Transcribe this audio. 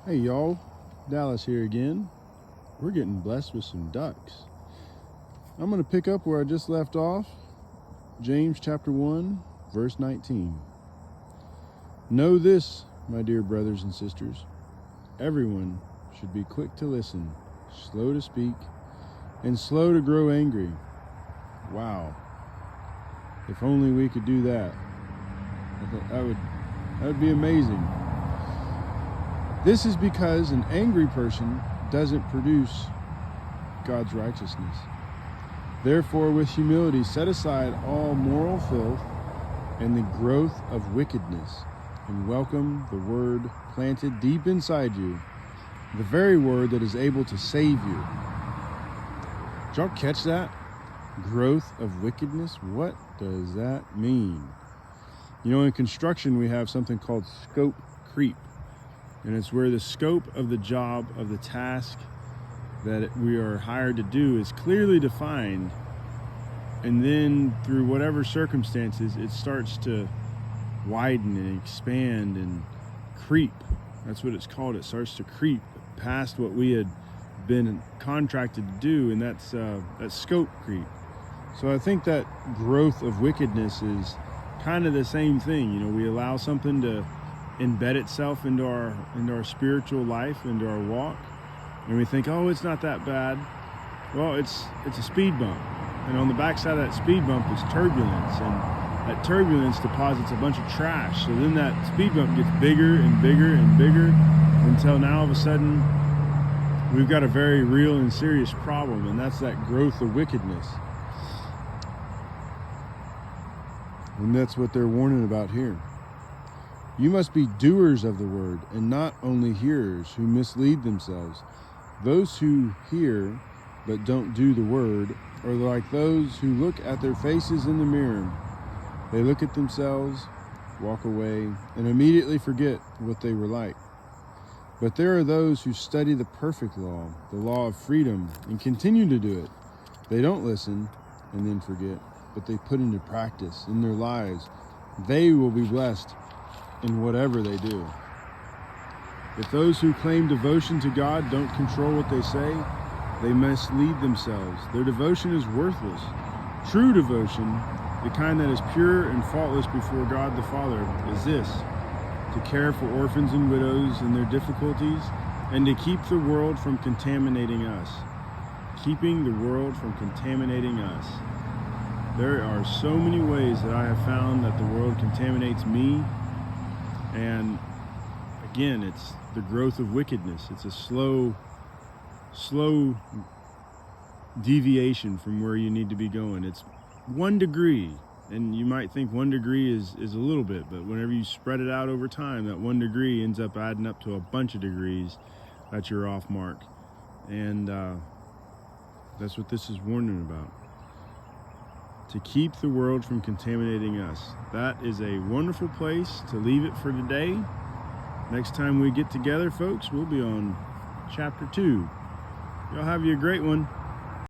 Hey y'all, Dallas here again. We're getting blessed with some ducks. I'm going to pick up where I just left off, James chapter 1, verse 19. Know this, my dear brothers and sisters, everyone should be quick to listen, slow to speak, and slow to grow angry. Wow. If only we could do that. That would be amazing. This is because an angry person doesn't produce God's righteousness. Therefore, with humility, set aside all moral filth and the growth of wickedness, and welcome the word planted deep inside you, the very word that is able to save you. Did y'all catch that? Growth of wickedness? What does that mean? You know, in construction, we have something called scope creep. And it's where the scope of the job, of the task that we are hired to do is clearly defined. And then through whatever circumstances, it starts to widen and expand and creep. That's what it's called. It starts to creep past what we had been contracted to do, and that's scope creep. So I think that growth of wickedness is kind of the same thing. You know, we allow something to embed itself into our spiritual life, into our walk, and we think, oh, it's not that bad. Well, it's a speed bump, and on the backside of that speed bump is turbulence, and that turbulence deposits a bunch of trash. So then that speed bump gets bigger and bigger and bigger until now all of a sudden we've got a very real and serious problem, and that's that growth of wickedness. And that's what they're warning about here. You must be doers of the word, and not only hearers who mislead themselves. Those who hear but don't do the word are like those who look at their faces in the mirror. They look at themselves, walk away, and immediately forget what they were like. But there are those who study the perfect law, the law of freedom, and continue to do it. They don't listen and then forget, but they put into practice in their lives. They will be blessed in whatever they do. If those who claim devotion to God don't control what they say, they mislead themselves. Their devotion is worthless. True devotion, the kind that is pure and faultless before God the Father, is this: to care for orphans and widows in their difficulties, and to keep the world from contaminating us. Keeping the world from contaminating us. There are so many ways that I have found that the world contaminates me. And again, it's the growth of wickedness. It's a slow deviation from where you need to be going. It's 1 degree, and you might think 1 degree is a little bit, but whenever you spread it out over time, that 1 degree ends up adding up to a bunch of degrees that you're off mark. And that's what this is warning about. To keep the world from contaminating us. That is a wonderful place to leave it for today. Next time we get together, folks, we'll be on chapter 2. Y'all have you a great one.